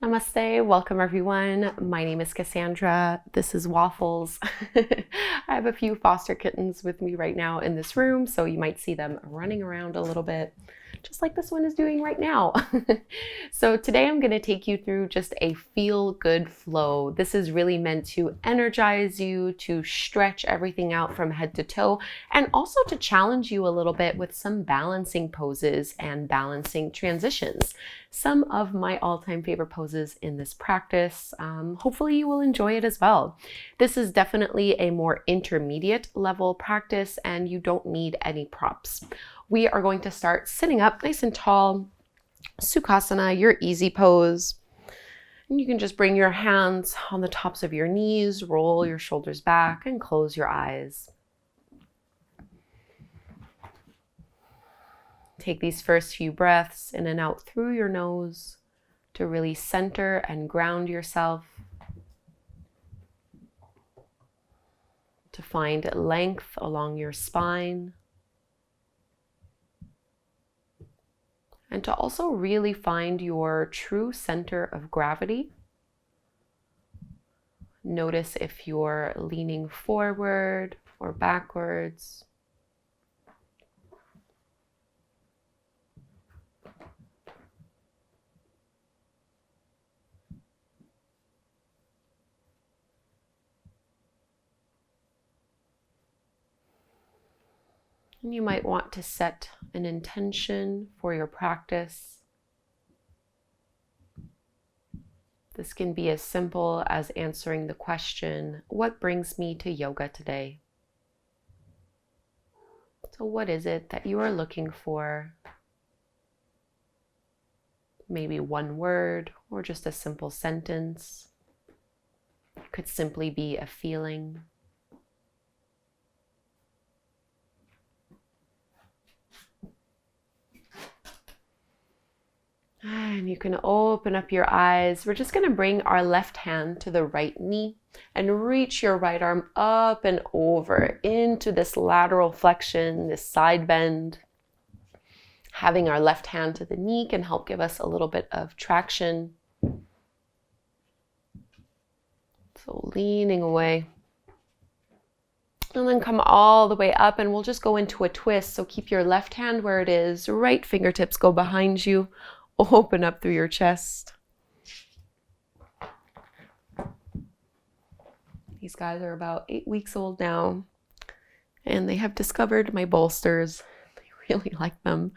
Namaste, welcome everyone. My name is Cassandra. This is Waffles. I have a few foster kittens with me right now in this room, so you might see them running around a little bit, just like this one is doing right now. So today I'm going to take you through just a feel-good flow. This is really meant to energize you, to stretch everything out from head to toe, and also to challenge you a little bit with some balancing poses and balancing transitions. Some of my all-time favorite poses in this practice. Hopefully you will enjoy it as well. This is definitely a more intermediate level practice and you don't need any props. We are going to start sitting up nice and tall, Sukhasana, your easy pose. And you can just bring your hands on the tops of your knees, roll your shoulders back and close your eyes. Take these first few breaths in and out through your nose to really center and ground yourself, to find length along your spine, and to also really find your true center of gravity. Notice if you're leaning forward or backwards. And you might want to set an intention for your practice. This can be as simple as answering the question, what brings me to yoga today? So what is it that you are looking for? Maybe one word or just a simple sentence. It could simply be a feeling. And you can open up your eyes. We're just going to bring our left hand to the right knee and reach your right arm up and over into this lateral flexion, this side bend. Having our left hand to the knee can help give us a little bit of traction. So leaning away. And then come all the way up and we'll just go into a twist. So keep your left hand where it is, right fingertips go behind you. Open up through your chest. These guys are about 8 weeks old now, and they have discovered my bolsters. They really like them.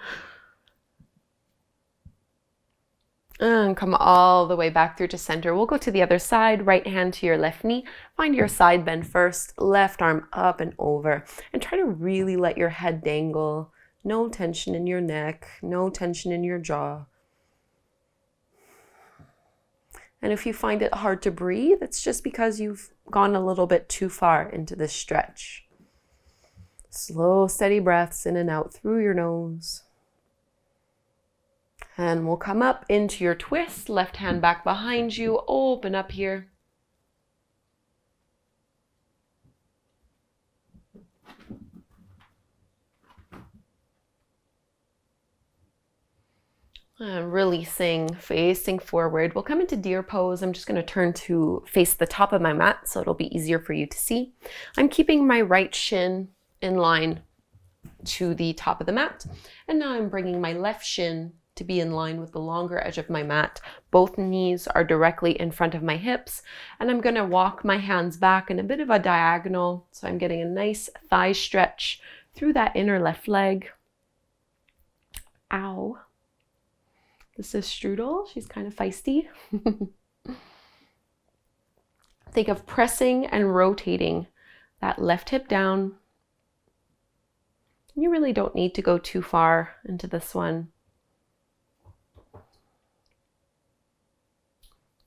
And come all the way back through to center. We'll go to the other side, right hand to your left knee. Find your side bend first, left arm up and over, and try to really let your head dangle. No tension in your neck, no tension in your jaw. And if you find it hard to breathe, it's just because you've gone a little bit too far into this stretch. Slow, steady breaths in and out through your nose. And we'll come up into your twist, left hand back behind you, open up here. Releasing, facing forward. We'll come into deer pose. I'm just going to turn to face the top of my mat so it'll be easier for you to see. I'm keeping my right shin in line to the top of the mat. And now I'm bringing my left shin to be in line with the longer edge of my mat. Both knees are directly in front of my hips. And I'm going to walk my hands back in a bit of a diagonal. So I'm getting a nice thigh stretch through that inner left leg. Ow. This is Strudel. She's kind of feisty. Think of pressing and rotating that left hip down. You really don't need to go too far into this one.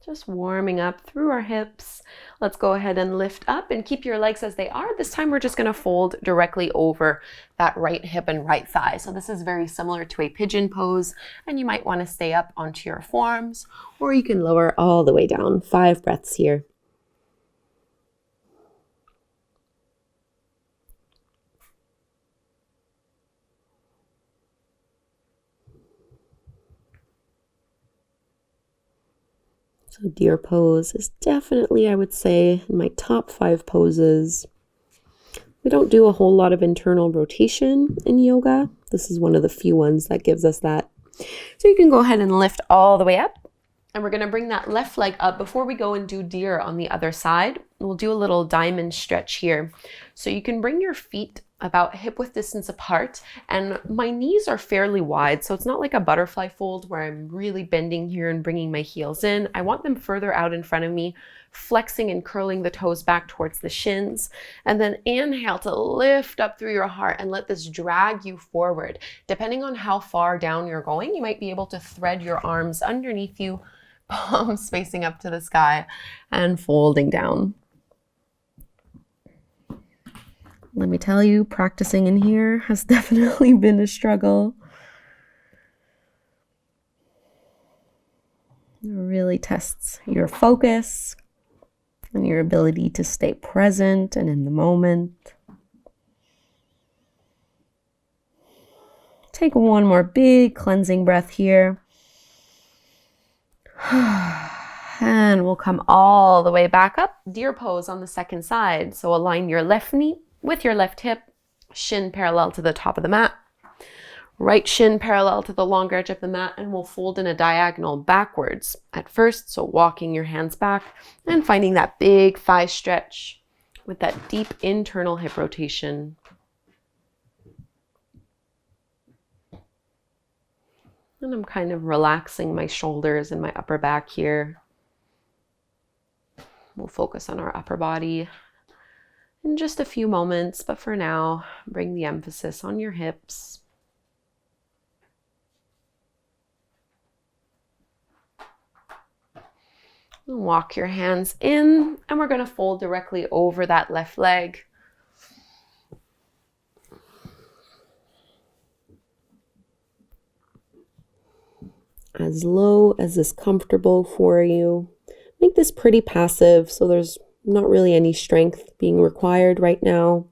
Just warming up through our hips. Let's go ahead and lift up and keep your legs as they are. This time we're just going to fold directly over that right hip and right thigh. So this is very similar to a pigeon pose, and you might want to stay up onto your forearms, or you can lower all the way down. 5 breaths here. So deer pose is definitely, I would say, in my top 5 poses. We don't do a whole lot of internal rotation in yoga. This is one of the few ones that gives us that. So you can go ahead and lift all the way up. And we're going to bring that left leg up before we go and do deer on the other side. We'll do a little diamond stretch here. So you can bring your feet about hip width distance apart, and my knees are fairly wide, so it's not like a butterfly fold where I'm really bending here and bringing my heels in. I want them further out in front of me, flexing and curling the toes back towards the shins, and then inhale to lift up through your heart and let this drag you forward. Depending on how far down you're going, you might be able to thread your arms underneath you, palms facing up to the sky, and folding down. Let me tell you, practicing in here has definitely been a struggle. It really tests your focus and your ability to stay present and in the moment. Take one more big cleansing breath here. And we'll come all the way back up. Deer pose on the second side. So align your left knee with your left hip, shin parallel to the top of the mat, right shin parallel to the longer edge of the mat, and we'll fold in a diagonal backwards at first. So walking your hands back and finding that big thigh stretch with that deep internal hip rotation. And I'm kind of relaxing my shoulders and my upper back here. We'll focus on our upper body in just a few moments, but for now, bring the emphasis on your hips. And walk your hands in, and we're going to fold directly over that left leg. As low as is comfortable for you. Make this pretty passive, so there's not really any strength being required right now.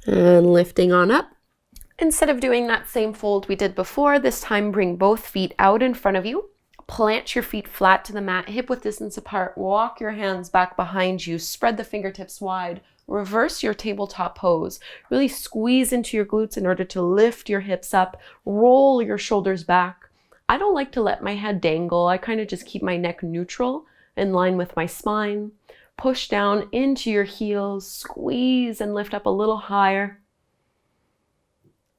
And lifting on up. Instead of doing that same fold we did before, this time bring both feet out in front of you. Plant your feet flat to the mat, hip width distance apart. Walk your hands back behind you. Spread the fingertips wide. Reverse your tabletop pose. Really squeeze into your glutes in order to lift your hips up. Roll your shoulders back. I don't like to let my head dangle. I kind of just keep my neck neutral in line with my spine. Push down into your heels. Squeeze and lift up a little higher.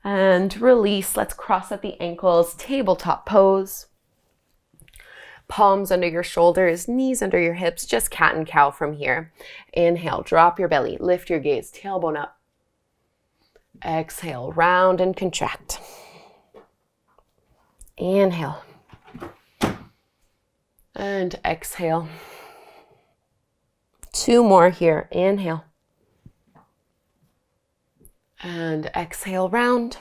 And release. Let's cross at the ankles. Tabletop pose. Palms under your shoulders, knees under your hips, just cat and cow from here. Inhale, drop your belly, lift your gaze, tailbone up. Exhale, round and contract. Inhale. And exhale. 2 more here. Inhale. And exhale, round.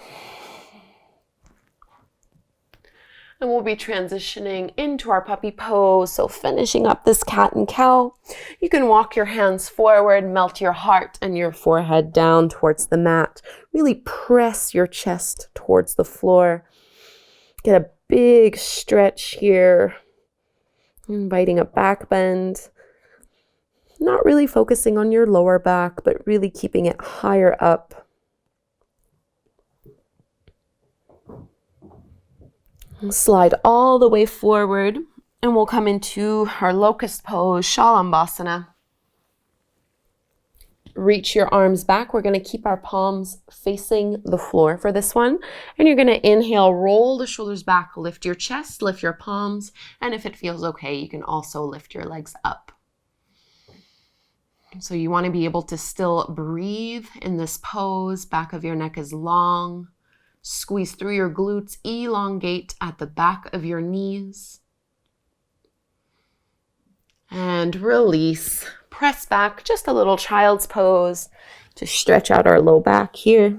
And we'll be transitioning into our puppy pose. So finishing up this cat and cow, you can walk your hands forward, melt your heart and your forehead down towards the mat. Really press your chest towards the floor. Get a big stretch here. Inviting a back bend. Not really focusing on your lower back, but really keeping it higher up. Slide all the way forward, and we'll come into our locust pose, Shavasana. Reach your arms back. We're going to keep our palms facing the floor for this one. And you're going to inhale, roll the shoulders back, lift your chest, lift your palms. And if it feels okay, you can also lift your legs up. So you want to be able to still breathe in this pose. Back of your neck is long. Squeeze through your glutes, elongate at the back of your knees. And release. Press back, just a little child's pose to stretch out our low back here.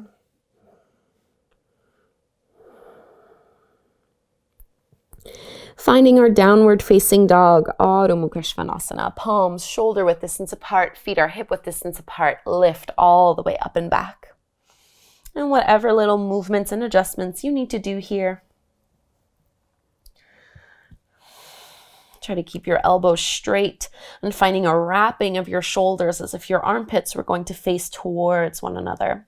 Finding our downward facing dog, Adho Mukha Svanasana. Palms shoulder width distance apart, feet are hip width distance apart. Lift all the way up and back. And whatever little movements and adjustments you need to do here. Try to keep your elbows straight and finding a wrapping of your shoulders as if your armpits were going to face towards one another.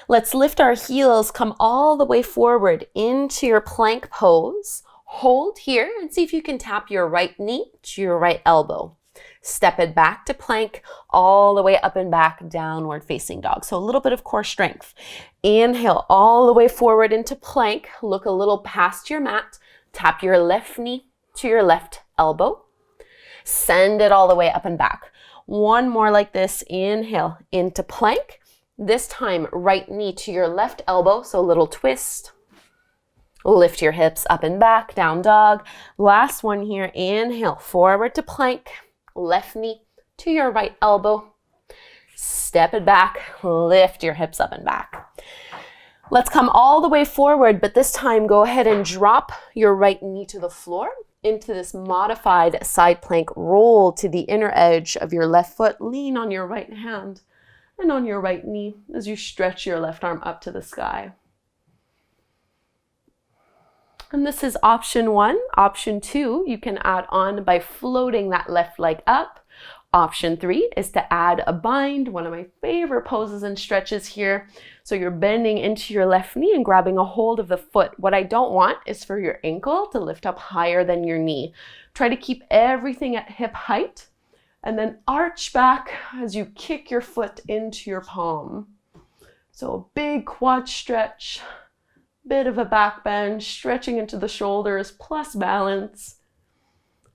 Let's lift our heels, come all the way forward into your plank pose. Hold here and see if you can tap your right knee to your right elbow. Step it back to plank, all the way up and back, downward facing dog. So a little bit of core strength. Inhale all the way forward into plank. Look a little past your mat. Tap your left knee to your left elbow. Send it all the way up and back. One more like this. Inhale into plank. This time, right knee to your left elbow. So a little twist. Lift your hips up and back, down dog. Last one here. Inhale forward to plank. Left knee to your right elbow. Step it back, lift your hips up and back. Let's come all the way forward, but this time go ahead and drop your right knee to the floor into this modified side plank. Roll to the inner edge of your left foot. Lean on your right hand and on your right knee as you stretch your left arm up to the sky. And this is option 1. Option 2, you can add on by floating that left leg up. Option 3 is to add a bind, one of my favorite poses and stretches here. So you're bending into your left knee and grabbing a hold of the foot. What I don't want is for your ankle to lift up higher than your knee. Try to keep everything at hip height and then arch back as you kick your foot into your palm. So a big quad stretch. Bit of a back bend, stretching into the shoulders, plus balance.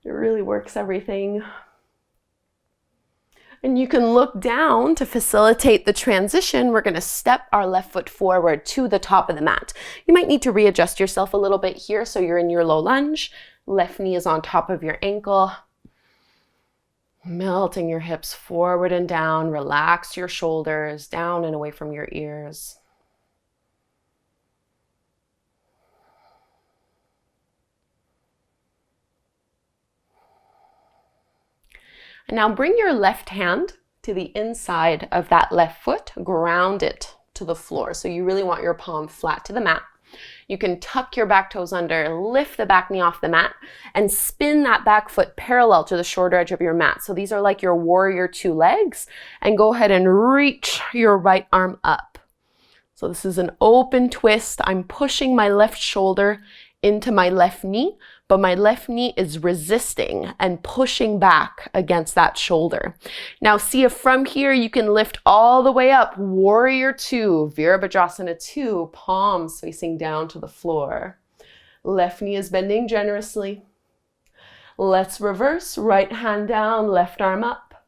It really works everything. And you can look down to facilitate the transition. We're going to step our left foot forward to the top of the mat. You might need to readjust yourself a little bit here so you're in your low lunge. Left knee is on top of your ankle. Melting your hips forward and down. Relax your shoulders down and away from your ears. And now bring your left hand to the inside of that left foot, ground it to the floor. So you really want your palm flat to the mat. You can tuck your back toes under, lift the back knee off the mat, and spin that back foot parallel to the shorter edge of your mat. So these are like your warrior 2 legs, and go ahead and reach your right arm up. So this is an open twist. I'm pushing my left shoulder into my left knee, but my left knee is resisting and pushing back against that shoulder. Now see if from here you can lift all the way up, warrior 2, Virabhadrasana 2, palms facing down to the floor. Left knee is bending generously. Let's reverse, right hand down, left arm up.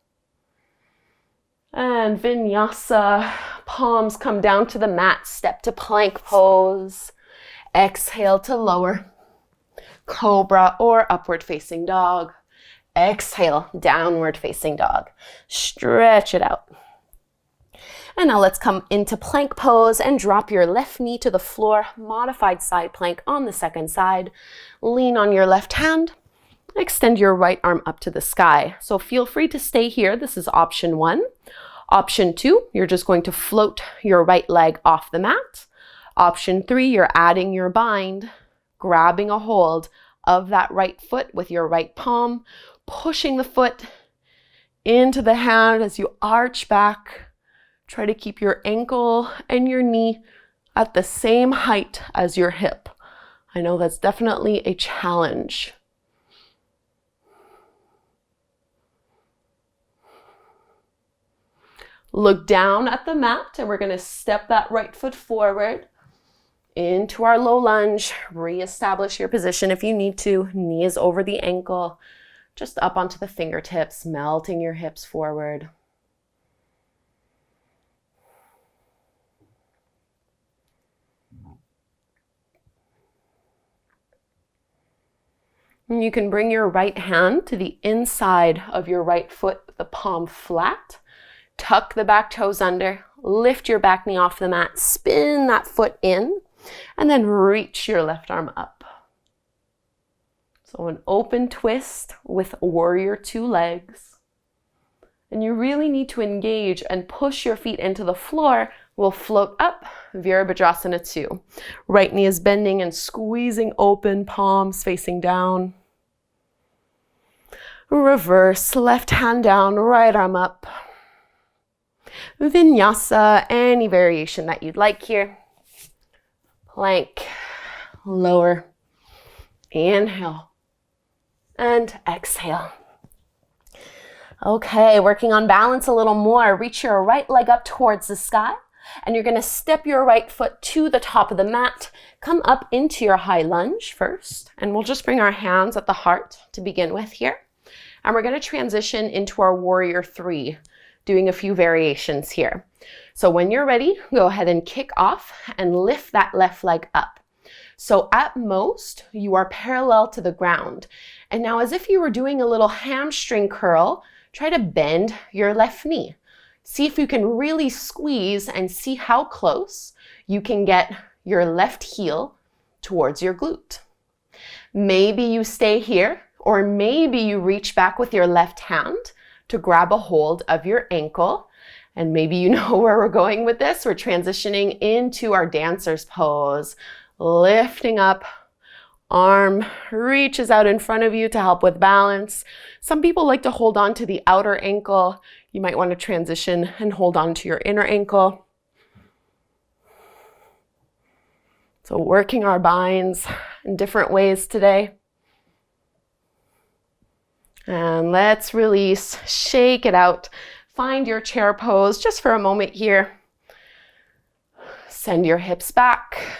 And vinyasa, palms come down to the mat, step to plank pose. Exhale to lower, cobra or upward facing dog. Exhale, downward facing dog. Stretch it out. And now let's come into plank pose and drop your left knee to the floor, modified side plank on the second side. Lean on your left hand, extend your right arm up to the sky. So feel free to stay here. This is option 1. Option 2, you're just going to float your right leg off the mat. Option 3, you're adding your bind, grabbing a hold of that right foot with your right palm, pushing the foot into the hand as you arch back. Try to keep your ankle and your knee at the same height as your hip. I know that's definitely a challenge. Look down at the mat and we're going to step that right foot forward into our low lunge. Reestablish your position if you need to. Knees over the ankle, just up onto the fingertips, melting your hips forward. And you can bring your right hand to the inside of your right foot with the palm flat. Tuck the back toes under, lift your back knee off the mat, spin that foot in, and then reach your left arm up. So an open twist with warrior two legs. And you really need to engage and push your feet into the floor. We'll float up, Virabhadrasana 2. Right knee is bending and squeezing open, palms facing down. Reverse, left hand down, right arm up. Vinyasa, any variation that you'd like here. Plank, lower, inhale, and exhale. Okay, working on balance a little more. Reach your right leg up towards the sky, and you're gonna step your right foot to the top of the mat. Come up into your high lunge first, and we'll just bring our hands at the heart to begin with here. And we're gonna transition into our warrior three, doing a few variations here. So when you're ready, go ahead and kick off and lift that left leg up. So at most, you are parallel to the ground. And now as if you were doing a little hamstring curl, try to bend your left knee. See if you can really squeeze and see how close you can get your left heel towards your glute. Maybe you stay here, or maybe you reach back with your left hand to grab a hold of your ankle. And maybe you know where we're going with this. We're transitioning into our dancer's pose. Lifting up, arm reaches out in front of you to help with balance. Some people like to hold on to the outer ankle. You might want to transition and hold on to your inner ankle. So working our binds in different ways today. And let's release, shake it out. Find your chair pose just for a moment here. Send your hips back.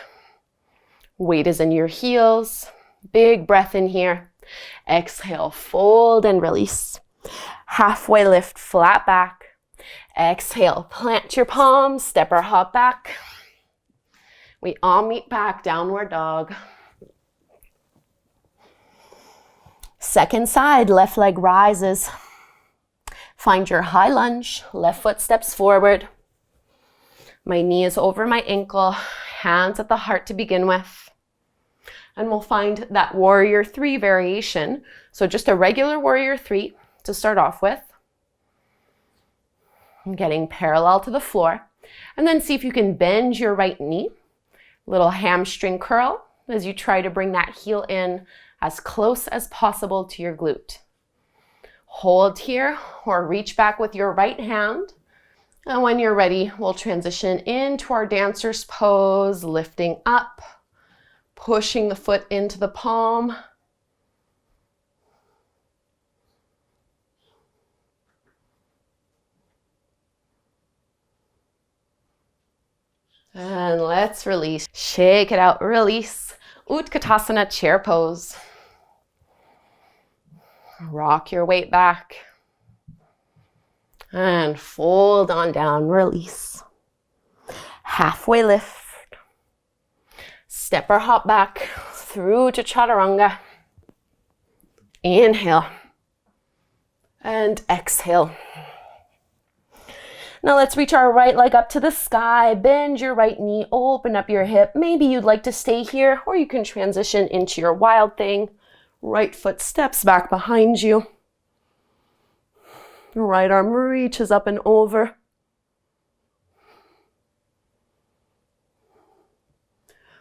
Weight is in your heels. Big breath in here. Exhale, fold and release. Halfway lift, flat back. Exhale, plant your palms, step or hop back. We all meet back, downward dog. Second side, left leg rises. Find your high lunge, left foot steps forward. My knee is over my ankle, hands at the heart to begin with. And we'll find that warrior three variation. So just a regular warrior three to start off with. Getting parallel to the floor. And then see if you can bend your right knee. Little hamstring curl as you try to bring that heel in as close as possible to your glute. Hold here or reach back with your right hand. And when you're ready, we'll transition into our dancer's pose, lifting up, pushing the foot into the palm. And let's release. Shake it out, release. Utkatasana, chair pose. Rock your weight back. And fold on down, release. Halfway lift. Step or hop back through to chaturanga. Inhale. And exhale. Now let's reach our right leg up to the sky, bend your right knee, open up your hip. Maybe you'd like to stay here, or you can transition into your wild thing. Right foot steps back behind you. Right arm reaches up and over.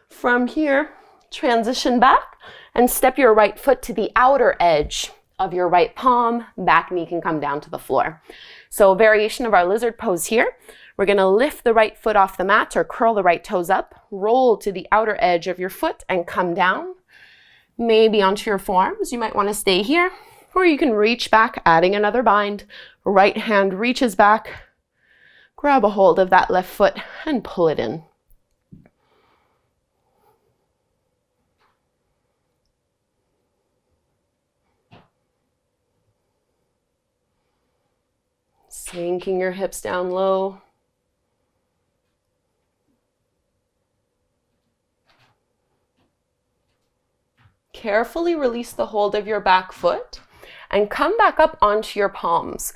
From here, transition back and step your right foot to the outer edge of your right palm. Back knee can come down to the floor. So a variation of our lizard pose here. We're gonna lift the right foot off the mat or curl the right toes up, roll to the outer edge of your foot and come down. Maybe onto your forearms. You might wanna stay here, or you can reach back, adding another bind. Right hand reaches back, grab a hold of that left foot and pull it in. Sinking your hips down low. Carefully release the hold of your back foot and come back up onto your palms.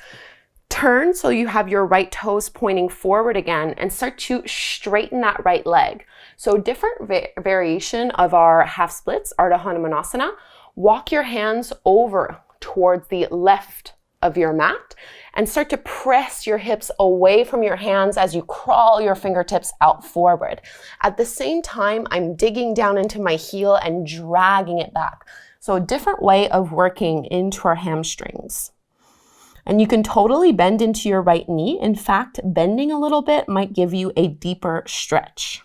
Turn so you have your right toes pointing forward again and start to straighten that right leg. So different variation of our half splits, Ardha Hanumanasana. walk your hands over towards the left of your mat and start to press your hips away from your hands as you crawl your fingertips out forward. At the same time, I'm digging down into my heel and dragging it back. So a different way of working into our hamstrings. And you can totally bend into your right knee. In fact, bending a little bit might give you a deeper stretch.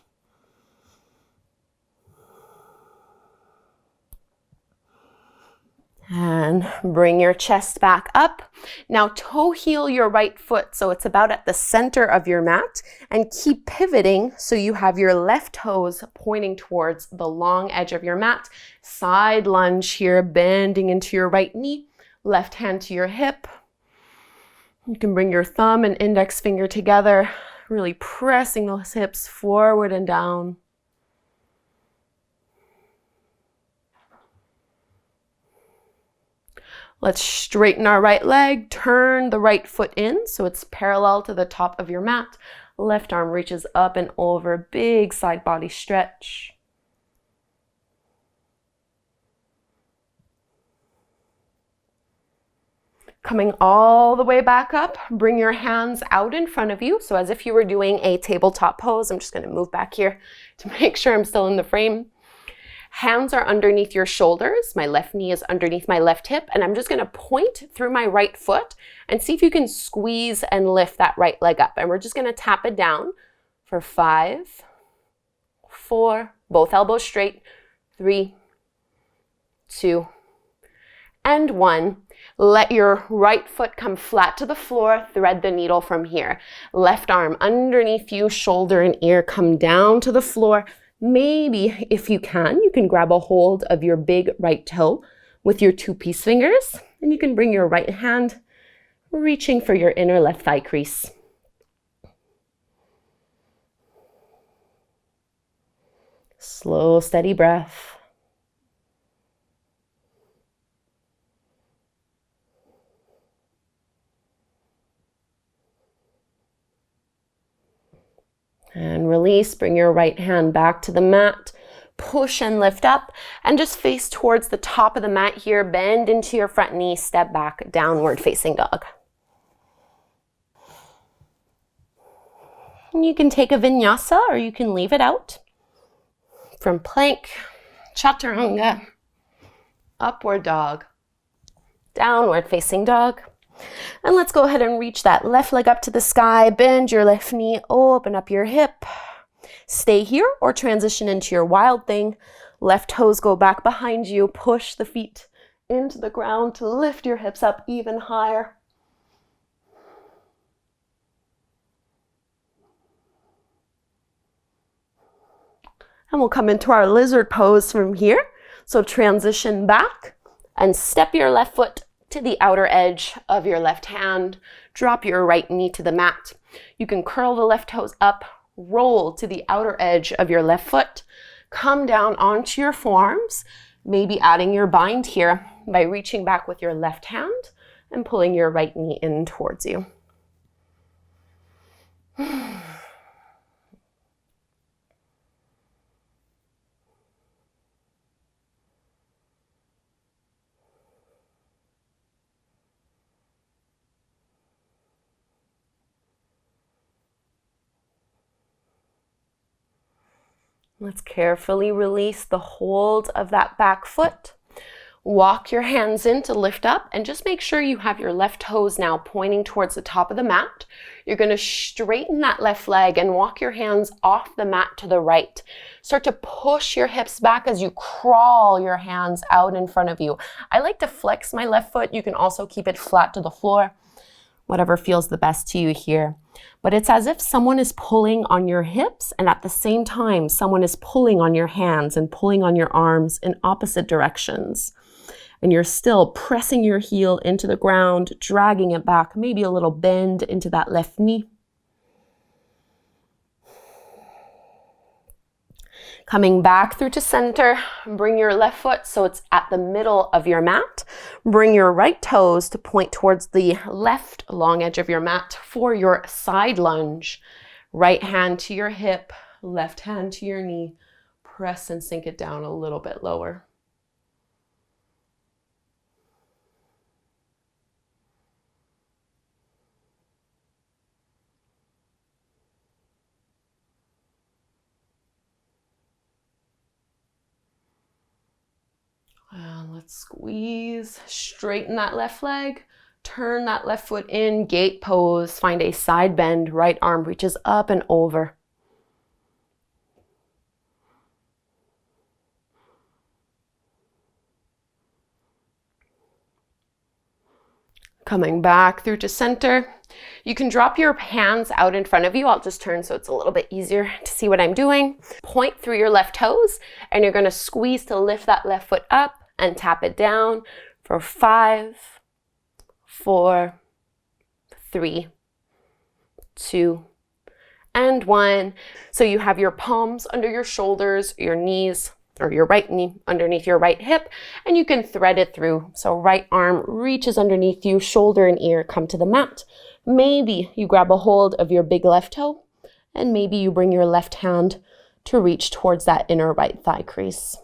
And bring your chest back up. Now toe heel your right foot so it's about at the center of your mat, and keep pivoting so you have your left toes pointing towards the long edge of your mat. Side lunge here, bending into your right knee, left hand to your hip. You can bring your thumb and index finger together, really pressing those hips forward and down. Let's straighten our right leg, turn the right foot in so it's parallel to the top of your mat. Left arm reaches up and over, big side body stretch. Coming all the way back up, bring your hands out in front of you. So as if you were doing a tabletop pose. I'm just going to move back here to make sure I'm still in the frame. Hands are underneath your shoulders. My left knee is underneath my left hip, and I'm just going to point through my right foot and see if you can squeeze and lift that right leg up. And we're just going to tap it down for 5, 4, both elbows straight, 3, 2, and 1. Let your right foot come flat to the floor, thread the needle from here. Left arm underneath you, shoulder and ear come down to the floor. Maybe, if you can grab a hold of your big right toe with your 2-piece fingers, and you can bring your right hand reaching for your inner left thigh crease. Slow, steady breath. And release, bring your right hand back to the mat, push and lift up, and just face towards the top of the mat here, bend into your front knee, step back, downward facing dog. And you can take a vinyasa or you can leave it out. From plank, chaturanga, upward dog, downward facing dog. And let's go ahead and reach that left leg up to the sky, bend your left knee, open up your hip. Stay here or transition into your wild thing. Left toes go back behind you, push the feet into the ground to lift your hips up even higher. And we'll come into our lizard pose from here. So transition back and step your left foot to the outer edge of your left hand. Drop your right knee to the mat. You can curl the left toes up, roll to the outer edge of your left foot. Come down onto your forearms, maybe adding your bind here by reaching back with your left hand and pulling your right knee in towards you. Let's carefully release the hold of that back foot. Walk your hands in to lift up and just make sure you have your left toes now pointing towards the top of the mat. You're going to straighten that left leg and walk your hands off the mat to the right. Start to push your hips back as you crawl your hands out in front of you. I like to flex my left foot. You can also keep it flat to the floor, whatever feels the best to you here. But it's as if someone is pulling on your hips and at the same time, someone is pulling on your hands and pulling on your arms in opposite directions. And you're still pressing your heel into the ground, dragging it back, maybe a little bend into that left knee. Coming back through to center, bring your left foot so it's at the middle of your mat. Bring your right toes to point towards the left long edge of your mat for your side lunge. Right hand to your hip, left hand to your knee. Press and sink it down a little bit lower. And let's squeeze, straighten that left leg, turn that left foot in, gate pose, find a side bend, right arm reaches up and over. Coming back through to center. You can drop your hands out in front of you. I'll just turn so it's a little bit easier to see what I'm doing. Point through your left toes, and you're gonna squeeze to lift that left foot up and tap it down for 5, 4, 3, 2, and 1. So you have your palms under your shoulders, your knees, or your right knee underneath your right hip, and you can thread it through. So right arm reaches underneath you, shoulder and ear come to the mat. Maybe you grab a hold of your big left toe, and maybe you bring your left hand to reach towards that inner right thigh crease.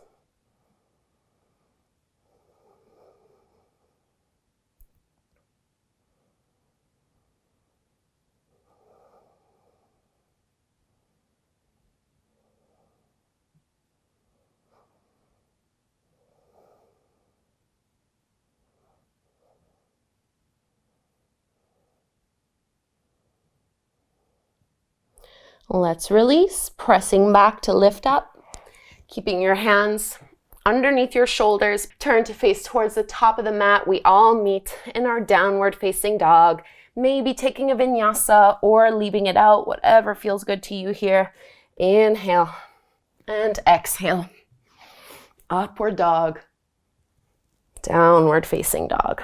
Let's release, pressing back to lift up, keeping your hands underneath your shoulders. Turn to face towards the top of the mat. We all meet in our downward facing dog, maybe taking a vinyasa or leaving it out, whatever feels good to you here. Inhale and exhale. Upward dog, downward facing dog.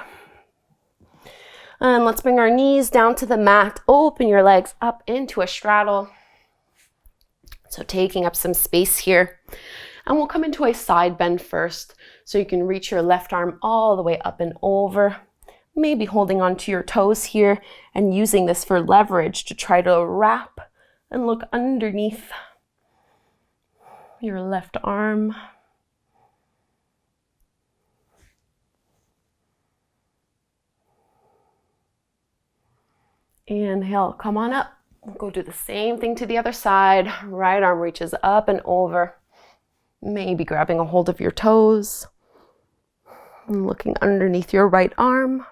And let's bring our knees down to the mat. Open your legs up into a straddle. So taking up some space here. And we'll come into a side bend first. So you can reach your left arm all the way up and over. Maybe holding onto your toes here and using this for leverage to try to wrap and look underneath your left arm. Inhale, come on up. We'll go do the same thing to the other side. Right arm reaches up and over. Maybe grabbing a hold of your toes and looking underneath your right arm.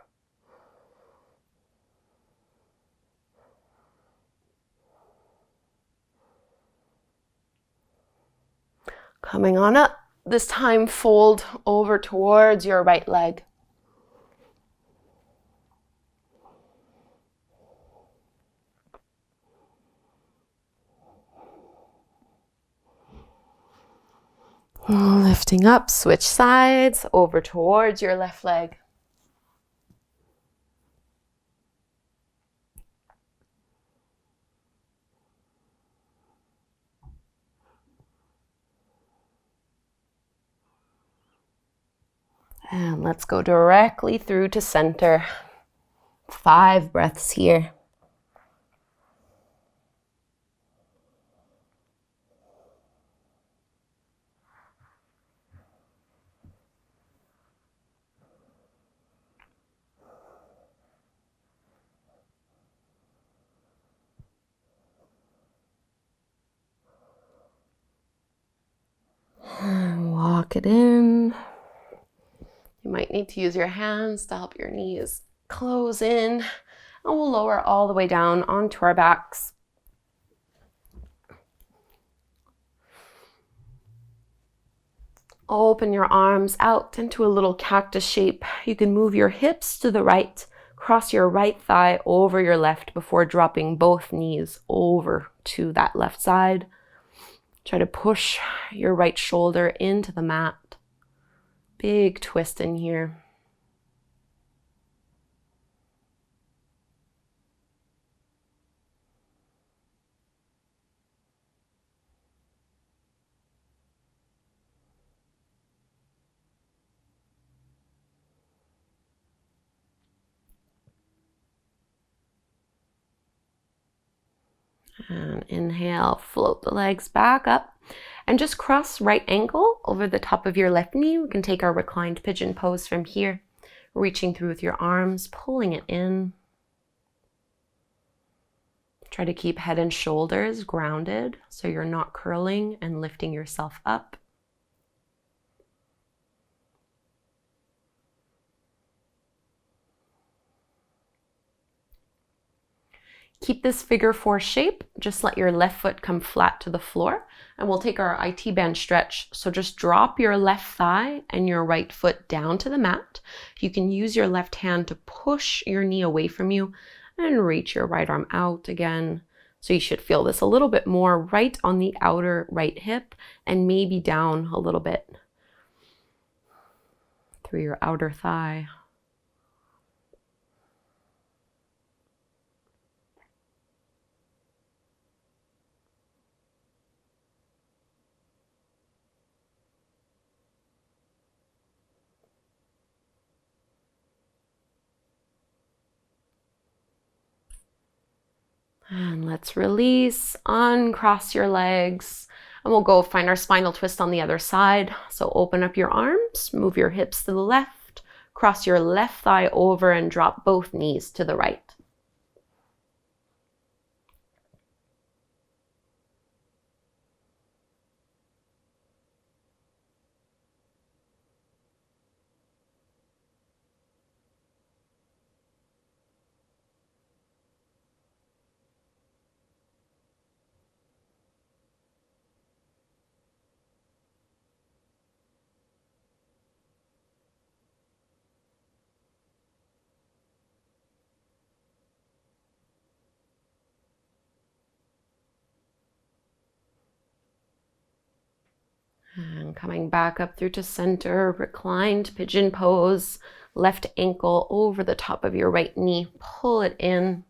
Coming on up. This time fold over towards your right leg. Lifting up, switch sides, over towards your left leg. And let's go directly through to center. 5 breaths here. And lock it in. You might need to use your hands to help your knees close in. And we'll lower all the way down onto our backs. Open your arms out into a little cactus shape. You can move your hips to the right, cross your right thigh over your left before dropping both knees over to that left side. Try to push your right shoulder into the mat. Big twist in here. And inhale, float the legs back up and just cross right ankle over the top of your left knee. We can take our reclined pigeon pose from here, reaching through with your arms, pulling it in. Try to keep head and shoulders grounded so you're not curling and lifting yourself up. Keep this figure 4 shape. Just let your left foot come flat to the floor, and we'll take our IT band stretch. So just drop your left thigh and your right foot down to the mat. You can use your left hand to push your knee away from you and reach your right arm out again. So you should feel this a little bit more right on the outer right hip and maybe down a little bit through your outer thigh. And let's release, uncross your legs, and we'll go find our spinal twist on the other side. So open up your arms, move your hips to the left, cross your left thigh over and drop both knees to the right. And coming back up through to center, reclined pigeon pose, left ankle over the top of your right knee, pull it in.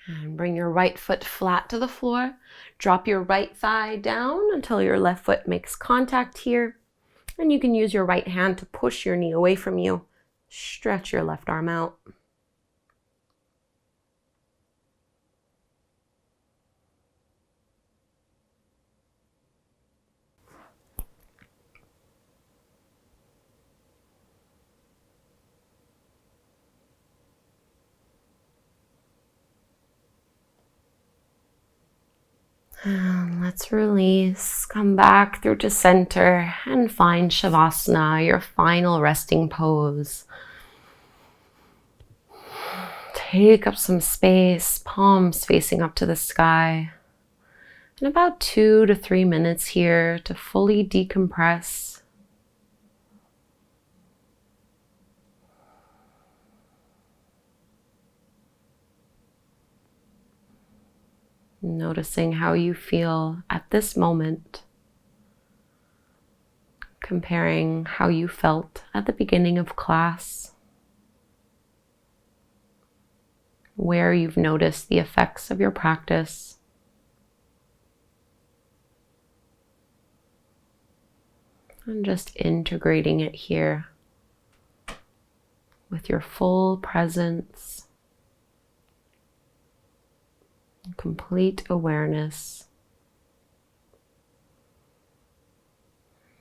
And bring your right foot flat to the floor. Drop your right thigh down until your left foot makes contact here. And you can use your right hand to push your knee away from you. Stretch your left arm out. And let's release, come back through to center and find Shavasana, your final resting pose. Take up some space, palms facing up to the sky. And about 2 to 3 minutes here to fully decompress. Noticing how you feel at this moment, comparing how you felt at the beginning of class, where you've noticed the effects of your practice, and just integrating it here with your full presence. Complete awareness,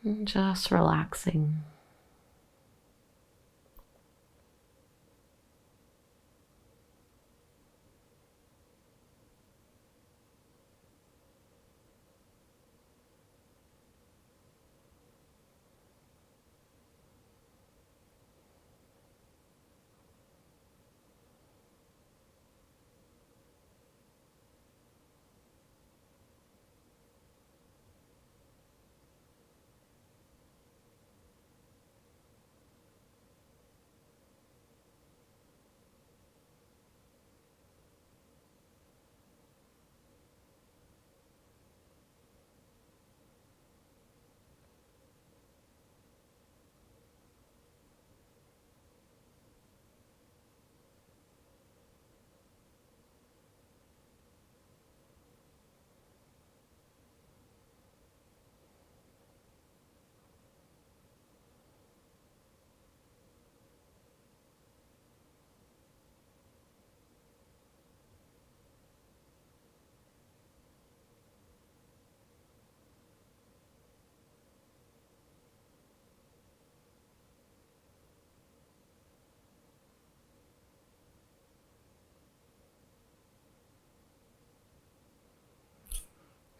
and just relaxing.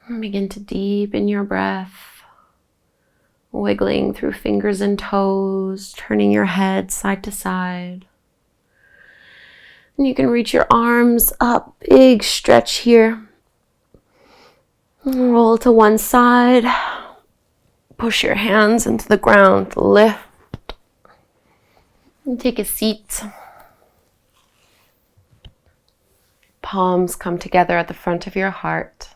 Begin to deepen your breath, wiggling through fingers and toes, turning your head side to side. And you can reach your arms up, big stretch here. Roll to one side, push your hands into the ground, lift, and take a seat. Palms come together at the front of your heart.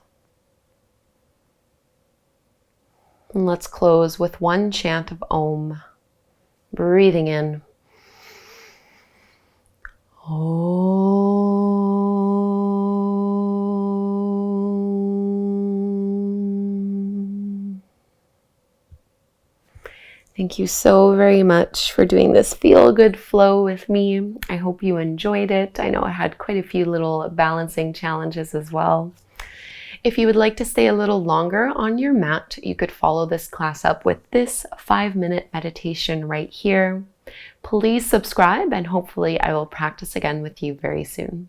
And let's close with one chant of Om. Breathing in. Om. Thank you so very much for doing this feel-good flow with me. I hope you enjoyed it. I know I had quite a few little balancing challenges as well. If you would like to stay a little longer on your mat, you could follow this class up with this 5-minute meditation right here. Please subscribe, and hopefully I will practice again with you very soon.